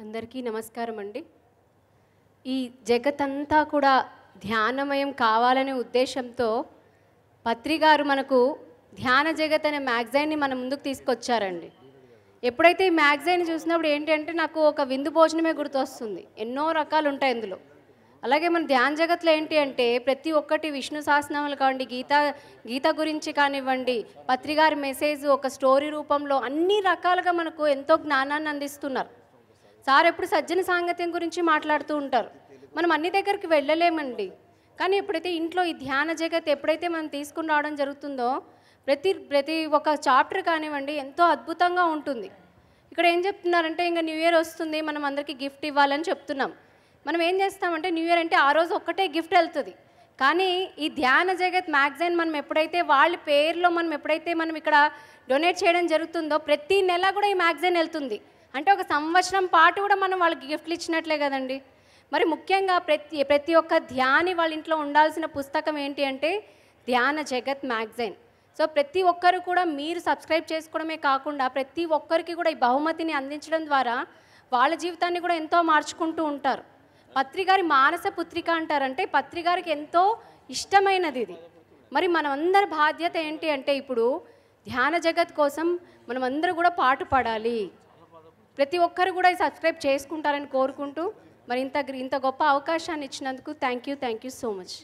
అందరికీ నమస్కారం అండి. ఈ జగతంతా కూడా ధ్యానమయం కావాలనే ఉద్దేశంతో పత్రి గారు మనకు ధ్యాన జగత్ అనే మ్యాగజైన్ని మన ముందుకు తీసుకొచ్చారండి. ఎప్పుడైతే ఈ మ్యాగజైన్ చూసినప్పుడు ఏంటంటే నాకు ఒక విందు భోజనమే గుర్తొస్తుంది. ఎన్నో రకాలు ఉంటాయి ఇందులో. అలాగే మన ధ్యాన జగత్లో ఏంటి అంటే ప్రతి ఒక్కటి విష్ణు సహస్రనామాలు కావండి, గీత గురించి కానివ్వండి, పత్రి గారి మెసేజ్ ఒక స్టోరీ రూపంలో అన్ని రకాలుగా మనకు ఎంతో జ్ఞానాన్ని అందిస్తున్నారు. సార్ ఎప్పుడు సజ్జన సాంగత్యం గురించి మాట్లాడుతూ ఉంటారు. మనం అన్ని దగ్గరికి వెళ్ళలేమండి. కానీ ఎప్పుడైతే ఇంట్లో ఈ ధ్యాన జగత్ ఎప్పుడైతే మనం తీసుకుని రావడం జరుగుతుందో ప్రతి ఒక్క చాప్టర్ కానివ్వండి ఎంతో అద్భుతంగా ఉంటుంది. ఇక్కడ ఏం చెప్తున్నారంటే ఇంకా న్యూ ఇయర్ వస్తుంది, మనం అందరికీ గిఫ్ట్ ఇవ్వాలని చెప్తున్నాం. మనం ఏం చేస్తామంటే న్యూ ఇయర్ అంటే ఆ రోజు ఒక్కటే గిఫ్ట్ వెళ్తుంది. కానీ ఈ ధ్యాన జగత్ మ్యాగజైన్ మనం ఎప్పుడైతే వాళ్ళ పేరులో మనం ఇక్కడ డొనేట్ చేయడం జరుగుతుందో ప్రతి నెల కూడా ఈ మ్యాగజైన్ వెళ్తుంది. అంటే ఒక సంవత్సరం పాటు కూడా మనం వాళ్ళకి గిఫ్ట్లు ఇచ్చినట్లే కదండి. మరి ముఖ్యంగా ప్రతి ఒక్క ధ్యాని వాళ్ళ ఇంట్లో ఉండాల్సిన పుస్తకం ఏంటి అంటే ధ్యాన జగత్ మ్యాగజైన్. సో ప్రతి ఒక్కరు కూడా మీరు సబ్స్క్రైబ్ చేసుకోవడమే కాకుండా ప్రతి ఒక్కరికి కూడా ఈ బహుమతిని అందించడం ద్వారా వాళ్ళ జీవితాన్ని కూడా ఎంతో మార్చుకుంటూ ఉంటారు. పత్రి గారి మానస పుత్రిక అంటారంటే పత్రి గారికి ఎంతో ఇష్టమైనది ఇది. మరి మనమందరి బాధ్యత ఏంటి అంటే ఇప్పుడు ధ్యాన జగత్ కోసం మనమందరూ కూడా పాటుపడాలి. ప్రతి ఒక్కరు కూడా సబ్స్క్రైబ్ చేసుకుంటారని కోరుకుంటూ మరి ఇంత గొప్ప అవకాశాన్ని ఇచ్చినందుకు థ్యాంక్ యూ సో మచ్.